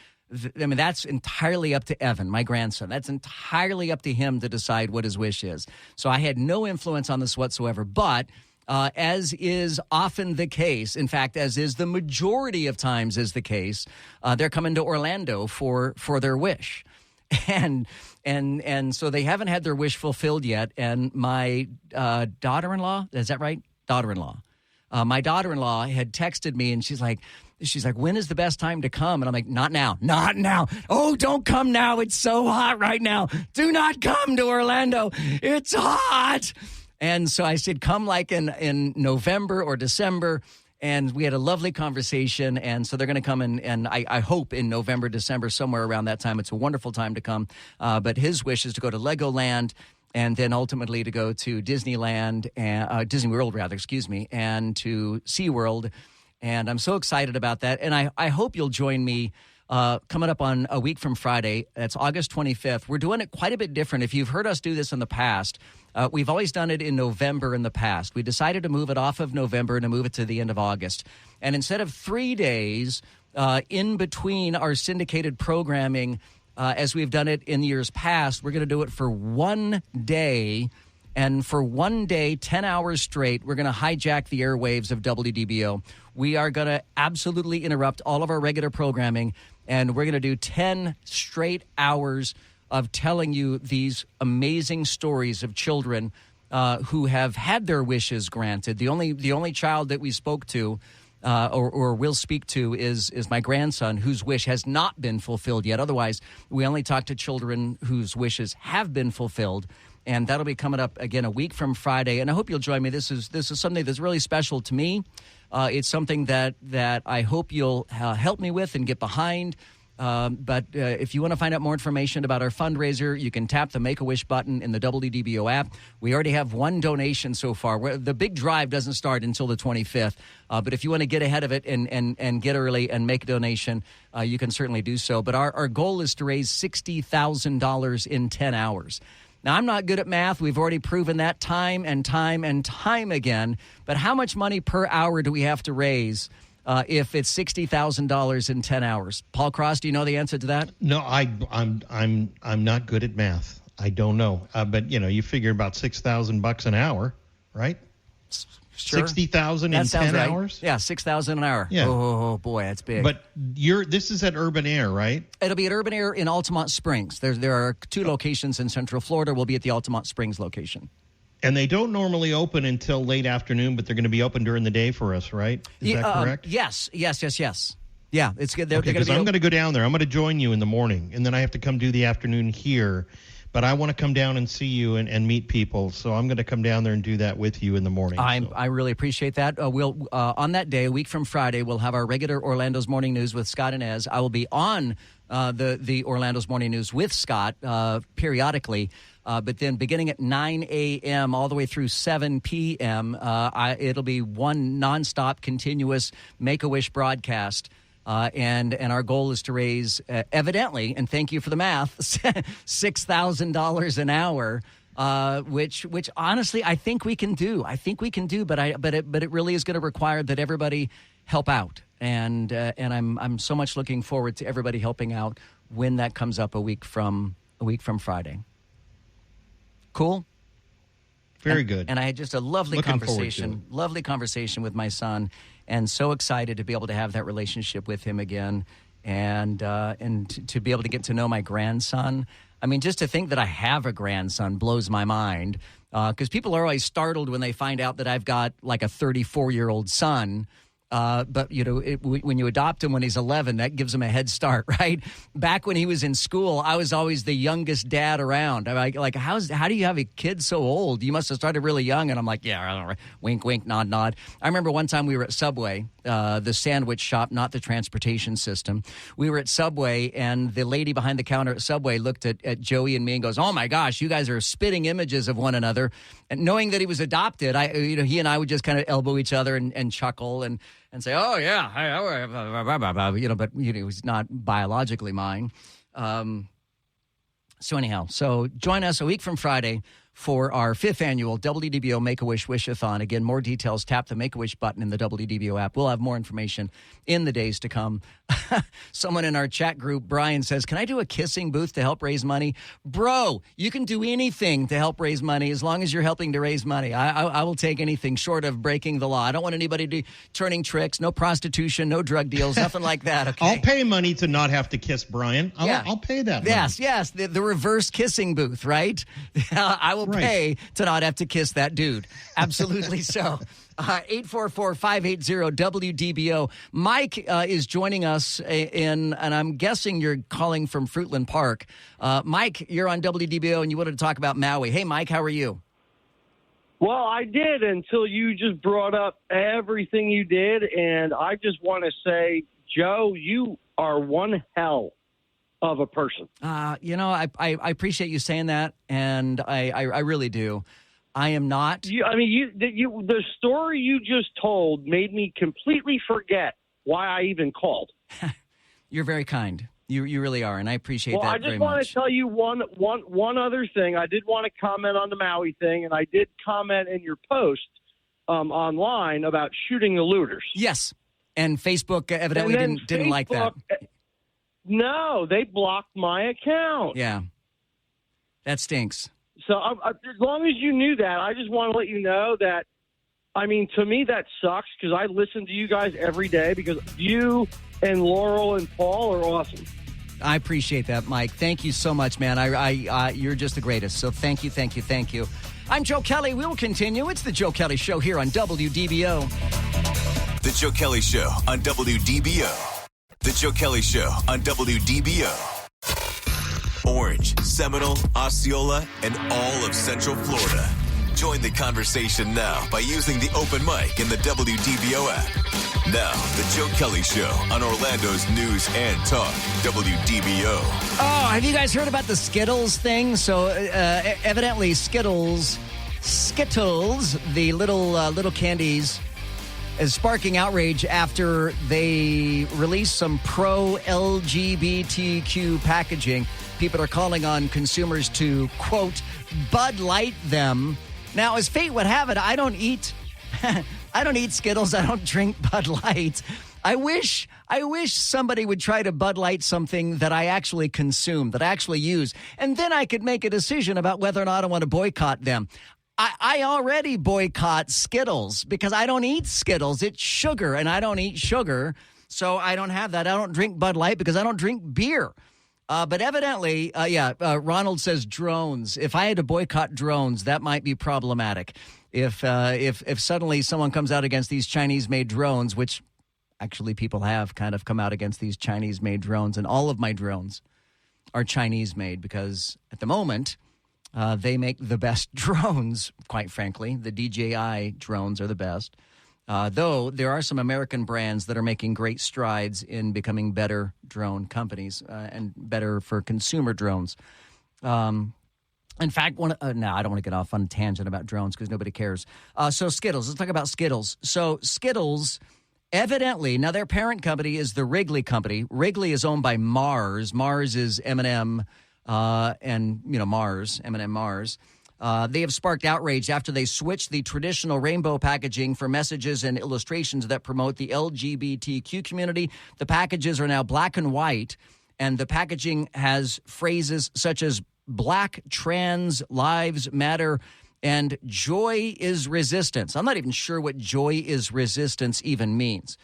I mean, that's entirely up to Evan, my grandson. That's entirely up to him to decide what his wish is. So I had no influence on this whatsoever. But as is often the case, in fact, as is the majority of times is the case, they're coming to Orlando for their wish. And so they haven't had their wish fulfilled yet. And my daughter-in-law, is that right? Daughter-in-law. My daughter-in-law had texted me, and she's like, when is the best time to come? And I'm like, not now. Oh, don't come now. It's so hot right now. Do not come to Orlando. It's hot. And so I said, come like in November or December. And we had a lovely conversation. And so they're going to come and I hope in November, December, somewhere around that time. It's a wonderful time to come. But his wish is to go to Legoland and then ultimately to go to Disneyland, Disney World, rather, and to SeaWorld. And I'm so excited about that. And I hope you'll join me coming up on a week from Friday. That's August 25th. We're doing it quite a bit different. If you've heard us do this in the past, we've always done it in November in the past. We decided to move it off of November and to move it to the end of August. And instead of 3 days in between our syndicated programming, as we've done it in years past, we're going to do it for 1 day. And for 1 day, 10 hours straight, we're going to hijack the airwaves of WDBO. We are going to absolutely interrupt all of our regular programming, and we're going to do 10 straight hours of telling you these amazing stories of children who have had their wishes granted. The only child that we spoke to or will speak to is my grandson, whose wish has not been fulfilled yet. Otherwise, we only talk to children whose wishes have been fulfilled. And that'll be coming up again a week from Friday. And I hope you'll join me. This is something that's really special to me. It's something that I hope you'll help me with and get behind. But if you want to find out more information about our fundraiser, you can tap the Make-A-Wish button in the WDBO app. We already have one donation so far. The big drive doesn't start until the 25th. But if you want to get ahead of it and get early and make a donation, you can certainly do so. But our goal is to raise $60,000 in 10 hours. Now, I'm not good at math. We've already proven that time and time and time again. But how much money per hour do we have to raise if it's $60,000 in 10 hours? Paul Cross, do you know the answer to that? No, I'm not good at math. I don't know. But you figure about $6,000 an hour, right? Sure. 60,000 in 10 right. hours? Yeah, 6,000 an hour. Yeah. Oh boy, that's big. But this is at Urban Air, right? It'll be at Urban Air in Altamont Springs. There are 2 locations in Central Florida. We'll be at the Altamont Springs location. And they don't normally open until late afternoon, but they're going to be open during the day for us, right? Is that correct? Yes. Yeah, it's good. Because I'm going to go down there. I'm going to join you in the morning, and then I have to come do the afternoon here. But I want to come down and see you and meet people, so I'm going to come down there and do that with you in the morning. I really appreciate that. We'll on that day, a week from Friday, we'll have our regular Orlando's Morning News with Scott and Ez. I will be on the Orlando's Morning News with Scott periodically. But then beginning at 9 a.m. all the way through 7 p.m., it'll be one nonstop, continuous Make-A-Wish broadcast. And our goal is to raise, evidently, and thank you for the math, $6,000 an hour, which honestly I think we can do. But it really is going to require that everybody help out, and I'm so much looking forward to everybody helping out when that comes up a week from Friday. Cool. Very good. And I had just a lovely conversation with my son, and so excited to be able to have that relationship with him again, and to be able to get to know my grandson. I mean, just to think that I have a grandson blows my mind, because people are always startled when they find out that I've got like a 34-year-old son. But, when you adopt him when he's 11, that gives him a head start, right? Back when he was in school, I was always the youngest dad around. I'm like, how do you have a kid so old? You must have started really young. And I'm like, yeah, I don't know. Wink, wink, nod, nod. I remember one time we were at Subway, the sandwich shop, not the transportation system. We were at Subway, and the lady behind the counter at Subway looked at Joey and me and goes, oh, my gosh, you guys are spitting images of one another. And knowing that he was adopted, he and I would just kind of elbow each other and chuckle and say, oh, yeah, but he was not biologically mine. So anyhow, join us a week from Friday for our 5th annual WDBO Make-A-Wish Wish-a-thon. Again, more details, tap the Make-A-Wish button in the WDBO app. We'll have more information in the days to come. Someone in our chat group, Brian, says, can I do a kissing booth to help raise money? Bro, you can do anything to help raise money as long as you're helping to raise money. I will take anything short of breaking the law. I don't want anybody turning tricks, no prostitution, no drug deals, nothing like that. Okay? I'll pay money to not have to kiss Brian. I'll pay that money. Yes, the reverse kissing booth, right? I will pay to not have to kiss that dude. Absolutely so. 844-580-WDBO. Mike is joining us and I'm guessing you're calling from Fruitland Park. Mike, you're on WDBO and you wanted to talk about Maui. Hey, Mike, how are you? Well, I did until you just brought up everything you did, and I just want to say, Joe, you are one hell of a person. I appreciate you saying that, and I really do. I am not. The story you just told made me completely forget why I even called. You're very kind. You really are, and I appreciate that very much. Well, I just want to tell you one other thing. I did want to comment on the Maui thing, and I did comment in your post online about shooting the looters. Yes, and Facebook evidently didn't like that. No, they blocked my account. Yeah, that stinks. So as long as you knew that, I just want to let you know that, to me that sucks because I listen to you guys every day because you and Laurel and Paul are awesome. I appreciate that, Mike. Thank you so much, man. You're just the greatest. So thank you. I'm Joe Kelley. We will continue. It's the Joe Kelley Show here on WDBO. The Joe Kelley Show on WDBO. The Joe Kelley Show on WDBO. Orange, Seminole, Osceola, and all of Central Florida. Join the conversation now by using the open mic in the WDBO app. Now, the Joe Kelley Show on Orlando's news and talk, WDBO. Oh, have you guys heard about the Skittles thing? So, evidently, Skittles, the little candies, is sparking outrage after they released some pro-LGBTQ packaging. People are calling on consumers to, quote, Bud Light them. Now, as fate would have it, I don't eat Skittles. I don't drink Bud Light. I wish somebody would try to Bud Light something that I actually consume, that I actually use, and then I could make a decision about whether or not I want to boycott them. I already boycott Skittles because I don't eat Skittles. It's sugar, and I don't eat sugar, so I don't have that. I don't drink Bud Light because I don't drink beer. But evidently, Ronald says drones. If I had to boycott drones, that might be problematic. If suddenly someone comes out against these Chinese-made drones, which actually people have kind of come out against these Chinese-made drones, and all of my drones are Chinese-made because at the moment they make the best drones, quite frankly. The DJI drones are the best. Though there are some American brands that are making great strides in becoming better drone companies and better for consumer drones. In fact, I don't want to get off on a tangent about drones because nobody cares. So Skittles, let's talk about Skittles. So Skittles, evidently, now their parent company is the Wrigley Company. Wrigley is owned by Mars. Mars is M&M and, Mars, M&M Mars. They have sparked outrage after they switched the traditional rainbow packaging for messages and illustrations that promote the LGBTQ community. The packages are now black and white, and the packaging has phrases such as Black Trans Lives Matter and Joy is Resistance. I'm not even sure what Joy is Resistance even means.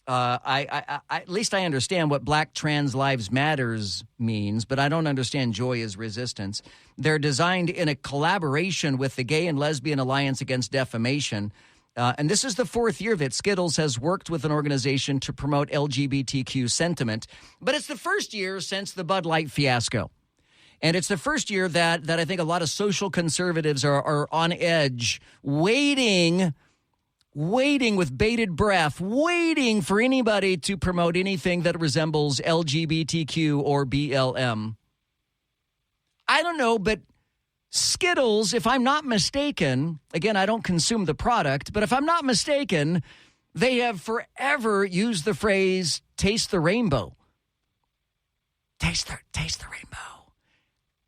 At least I understand what Black Trans Lives Matters means, but I don't understand Joy is Resistance. They're designed in a collaboration with the Gay and Lesbian Alliance Against Defamation, And this is the fourth year that Skittles has worked with an organization to promote LGBTQ sentiment. But it's the first year since the Bud Light fiasco. And it's the first year that I think a lot of social conservatives are on edge, waiting with bated breath, waiting for anybody to promote anything that resembles LGBTQ or BLM. I don't know, but Skittles, if I'm not mistaken, again, I don't consume the product, but if I'm not mistaken, they have forever used the phrase, taste the rainbow. Taste the rainbow.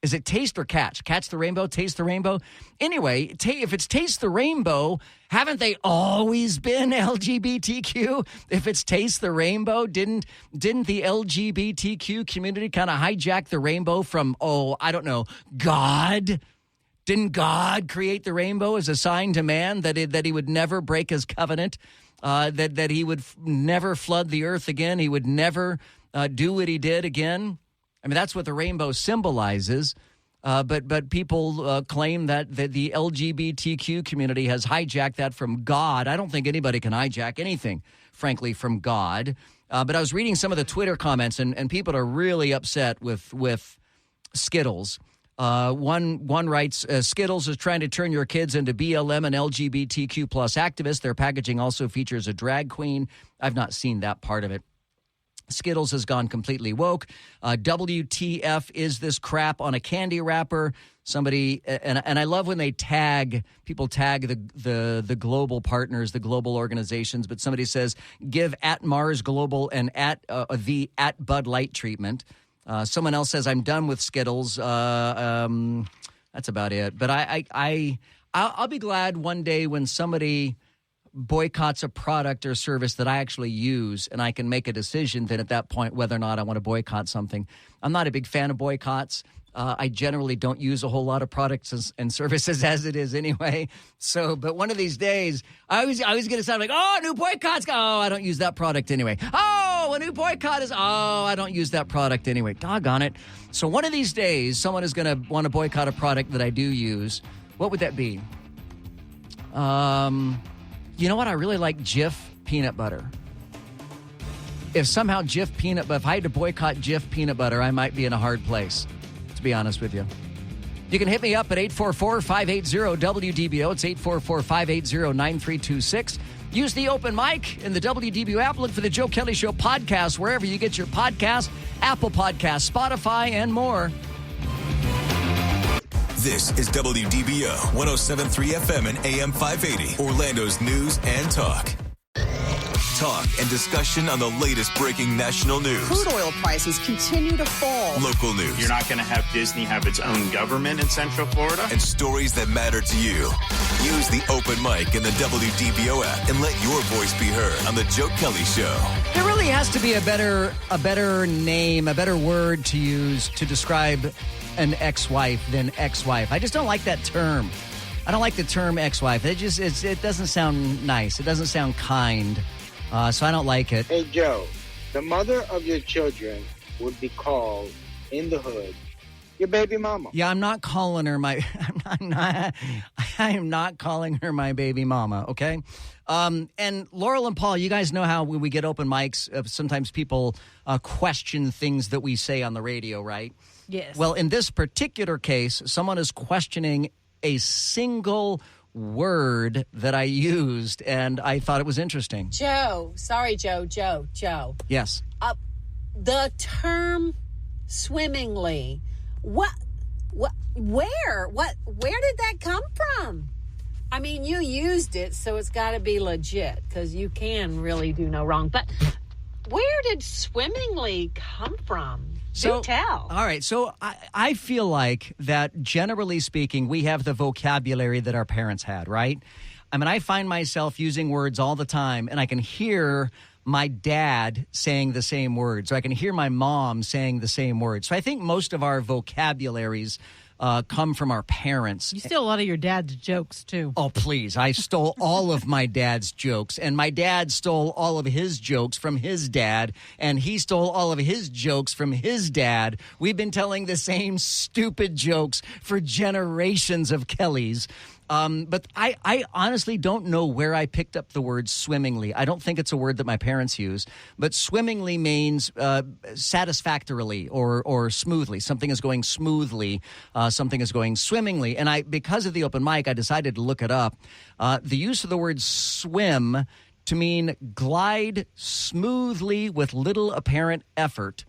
Is it taste or catch? Catch the rainbow, taste the rainbow? Anyway, if it's taste the rainbow, haven't they always been LGBTQ? If it's taste the rainbow, didn't the LGBTQ community kind of hijack the rainbow from, I don't know, God? Didn't God create the rainbow as a sign to man that he would never break his covenant, that he would never flood the earth again, he would never do what he did again? I mean, that's what the rainbow symbolizes, but people claim that the LGBTQ community has hijacked that from God. I don't think anybody can hijack anything, frankly, from God. But I was reading some of the Twitter comments, and people are really upset with Skittles. One writes, Skittles is trying to turn your kids into BLM and LGBTQ plus activists. Their packaging also features a drag queen. I've not seen that part of it. Skittles has gone completely woke. WTF is this crap on a candy wrapper? Somebody, and I love when people tag the global partners, the global organizations, but somebody says, give at Mars Global and at Bud Light treatment. Someone else says, I'm done with Skittles. That's about it. But I'll be glad one day when somebody boycotts a product or service that I actually use, and I can make a decision then at that point whether or not I want to boycott something. I'm not a big fan of boycotts. I generally don't use a whole lot of products and services as it is anyway. So, but one of these days, I always get to sound like, new boycotts. Oh, I don't use that product anyway. Oh, a new boycott is, I don't use that product anyway. Doggone it. So one of these days, someone is going to want to boycott a product that I do use. What would that be? You know what? I really like Jif peanut butter. If somehow if I had to boycott Jif peanut butter, I might be in a hard place, to be honest with you. You can hit me up at 844-580-WDBO. It's 844-580-9326. Use the open mic in the WDBO app. Look for the Joe Kelley Show podcast wherever you get your podcast, Apple Podcasts, Spotify, and more. This is WDBO 107.3 FM and AM 580, Orlando's news and talk. Talk and discussion on the latest breaking national news. Crude oil prices continue to fall. Local news. You're not going to have Disney have its own government in Central Florida. And stories that matter to you. Use the open mic in the WDBO app and let your voice be heard on the Joe Kelley Show. There really has to be a better name, a better word to use to describe an ex-wife than ex-wife. I just don't like that term. I don't like the term ex-wife. It doesn't sound nice. It doesn't sound kind. So I don't like it. Hey, Joe, the mother of your children would be called in the hood your baby mama. Yeah, I'm not calling her I am not calling her my baby mama, okay? And Laurel and Paul, you guys know how when we get open mics, sometimes people question things that we say on the radio, right? Yes. Well, in this particular case, someone is questioning a single word that I used, and I thought it was interesting. Joe. Yes. The term swimmingly. Where did that come from? I mean, you used it, so it's got to be legit, because you can really do no wrong. But where did swimmingly come from? Do tell. All right. So I feel like that, generally speaking, we have the vocabulary that our parents had, right? I mean, I find myself using words all the time, and I can hear my dad saying the same words. So I can hear my mom saying the same words. So I think most of our vocabularies come from our parents. You steal a lot of your dad's jokes, too. Oh, please. I stole all of my dad's jokes, and my dad stole all of his jokes from his dad, and he stole all of his jokes from his dad. We've been telling the same stupid jokes for generations of Kellys. But I honestly don't know where I picked up the word swimmingly. I don't think it's a word that my parents use, but swimmingly means satisfactorily or smoothly. Something is going smoothly. Something is going swimmingly. And because of the open mic, I decided to look it up. The use of the word swim to mean glide smoothly with little apparent effort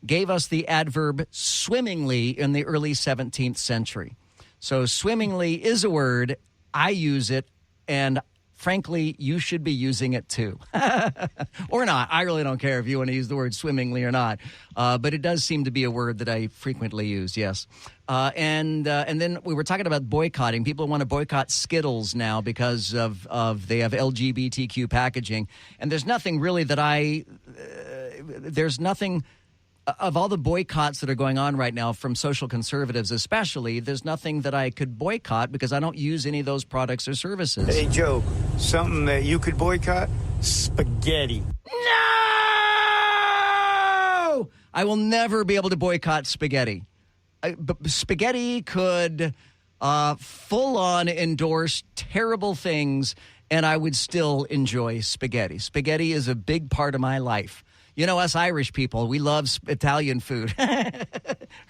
gave us the adverb swimmingly in the early 17th century. So swimmingly is a word. I use it, and frankly, you should be using it too. Or not. I really don't care if you want to use the word swimmingly or not. But it does seem to be a word that I frequently use, yes. And then we were talking about boycotting. People want to boycott Skittles now because of they have LGBTQ packaging. And there's nothing really that there's nothing... Of all the boycotts that are going on right now from social conservatives especially, there's nothing that I could boycott because I don't use any of those products or services. Hey, Joe, something that you could boycott? Spaghetti. No! I will never be able to boycott spaghetti. But spaghetti could full-on endorse terrible things, and I would still enjoy spaghetti. Spaghetti is a big part of my life. You know, us Irish people, we love Italian food,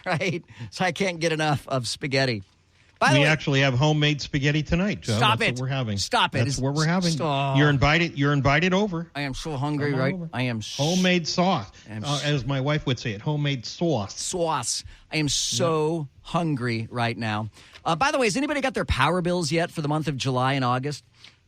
right? So I can't get enough of spaghetti. We actually have homemade spaghetti tonight, Joe. Stop That's it. what we're having. Stop it. That's what we're having. Stop. You're invited over. I am so hungry, right? Over. I am homemade sauce, as my wife would say it, homemade sauce. Sauce. I am so hungry right now. By the way, has anybody got their power bills yet for the month of July and August?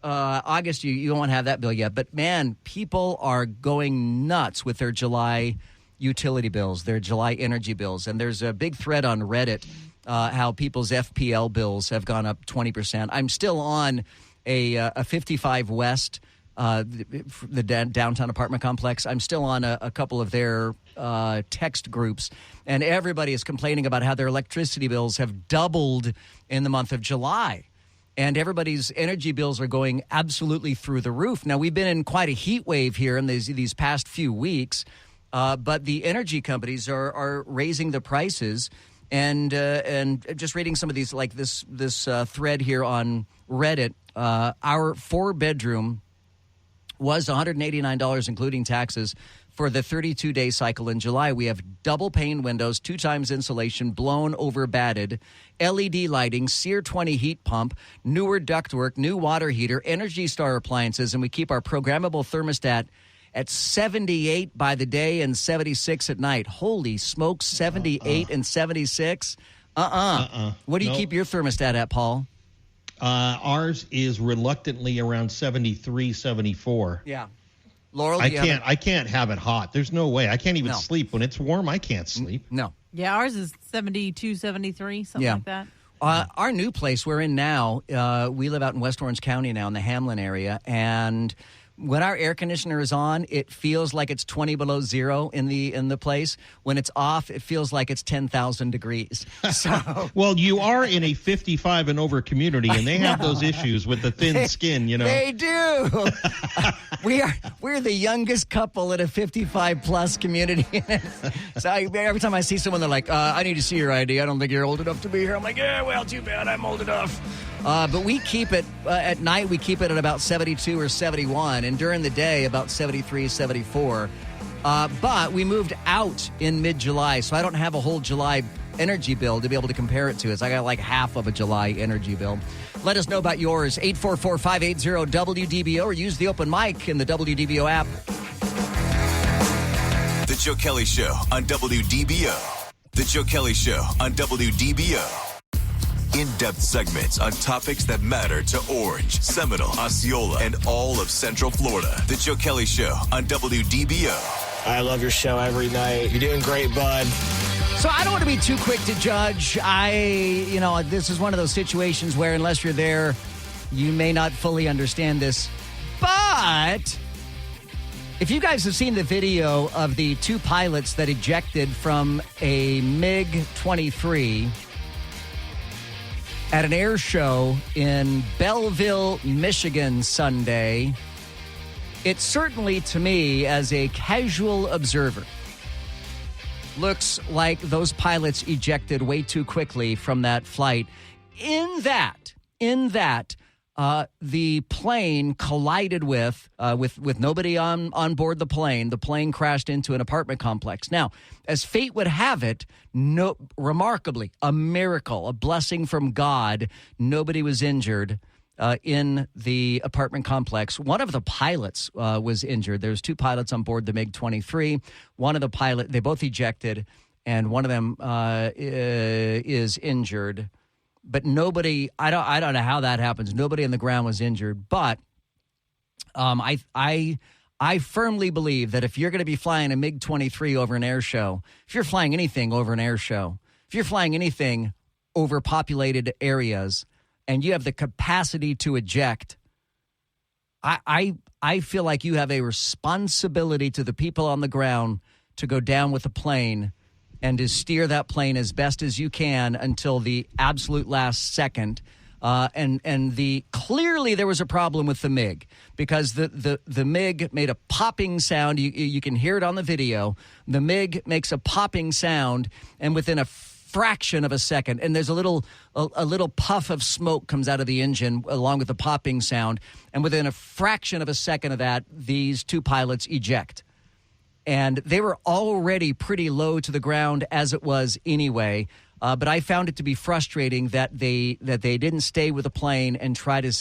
August, you won't have that bill yet. But, man, people are going nuts with their July utility bills, their July energy bills. And there's a big thread on Reddit how people's FPL bills have gone up 20%. I'm still on a 55 West, the downtown apartment complex. I'm still on a couple of their text groups. And everybody is complaining about how their electricity bills have doubled in the month of July. And everybody's energy bills are going absolutely through the roof. Now, we've been in quite a heat wave here in these past few weeks, but the energy companies are raising the prices. And just reading some of these, like this thread here on Reddit, our 4-bedroom was $189, including taxes. For the 32-day cycle in July, we have double pane windows, 2 times insulation, blown over batted, LED lighting, SEER 20 heat pump, newer ductwork, new water heater, Energy Star appliances, and we keep our programmable thermostat at 78 by the day and 76 at night. Holy smokes, 78 and 76? What do you keep your thermostat at, Paul? Ours is reluctantly around 73, 74. Yeah. Laurel, I can't have it hot. There's no way. I can't even sleep. When it's warm, I can't sleep. No. Yeah, ours is 72, 73, something like that. Our new place we're in now, we live out in West Orange County now in the Hamlin area, and when our air conditioner is on, it feels like it's 20 below zero in the place. When it's off, it feels like it's 10,000 degrees. So, well, you are in a 55 and over community, and they have those issues with the thin skin, you know. They do. We're the youngest couple in a 55 plus community. So every time I see someone, they're like, I need to see your ID. I don't think you're old enough to be here. I'm like, yeah, well, too bad. I'm old enough. But we keep it, at night, we keep it at about 72 or 71, and during the day, about 73, 74. But we moved out in mid-July, so I don't have a whole July energy bill to be able to compare it to. So I got like half of a July energy bill. Let us know about yours, 844-580-WDBO, or use the open mic in the WDBO app. The Joe Kelley Show on WDBO. The Joe Kelley Show on WDBO. In-depth segments on topics that matter to Orange, Seminole, Osceola, and all of Central Florida. The Joe Kelley Show on WDBO. I love your show every night. You're doing great, bud. So I don't want to be too quick to judge. This is one of those situations where unless you're there, you may not fully understand this. But if you guys have seen the video of the 2 pilots that ejected from a MiG-23 at an air show in Belleville, Michigan Sunday. It certainly, to me, as a casual observer, looks like those pilots ejected way too quickly from that flight. In that, the plane collided with nobody on board the plane. The plane crashed into an apartment complex. Now, as fate would have it, remarkably, a miracle, a blessing from God, nobody was injured in the apartment complex. One of the pilots was injured. There's two pilots on board the MiG-23. One of the pilot, they both ejected, and one of them is injured. But nobody, I don't know how that happens. Nobody on the ground was injured. But I firmly believe that if you're going to be flying a MiG-23 over an air show, if you're flying anything over an air show, if you're flying anything over populated areas, and you have the capacity to eject, I feel like you have a responsibility to the people on the ground to go down with the plane and to steer that plane as best as you can until the absolute last second. Clearly there was a problem with the MiG, because the MiG made a popping sound. You can hear it on the video. The MiG makes a popping sound, and within a fraction of a second, and there's a little puff of smoke comes out of the engine along with the popping sound, and within a fraction of a second of that, these two pilots eject. And they were already pretty low to the ground as it was anyway. But I found it to be frustrating that they didn't stay with the plane and try to,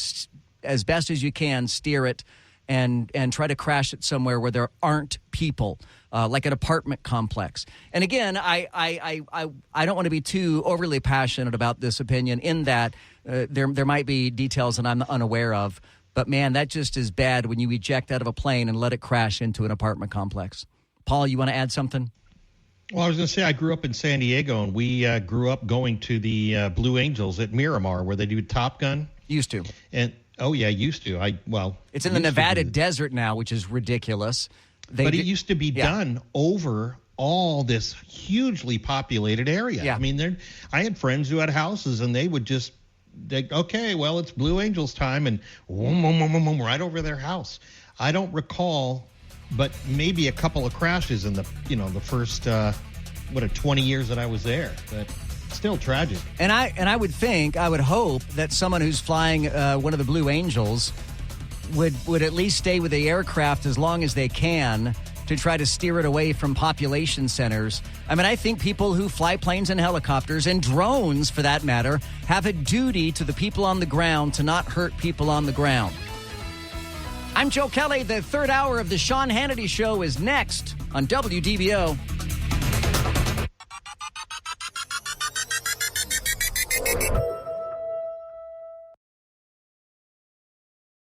as best as you can, steer it and try to crash it somewhere where there aren't people, like an apartment complex. And again, I don't want to be too overly passionate about this opinion, in that there might be details that I'm unaware of. But man, that just is bad when you eject out of a plane and let it crash into an apartment complex. Paul, you want to add something? Well, I was going to say, I grew up in San Diego, and we grew up going to the Blue Angels at Miramar, where they do Top Gun. Used to. And used to. It's in the Nevada desert now, which is ridiculous. But it used to be done over all this hugely populated area. Yeah. I mean, I had friends who had houses, and they would just, okay, well, it's Blue Angels time, and right over their house. I don't recall, but maybe a couple of crashes in the first 20 years that I was there. But still tragic. And I would hope that someone who's flying one of the Blue Angels would at least stay with the aircraft as long as they can to try to steer it away from population centers. I mean, I think people who fly planes and helicopters, and drones for that matter, have a duty to the people on the ground to not hurt people on the ground. I'm Joe Kelley. The third hour of the Sean Hannity Show is next on WDBO.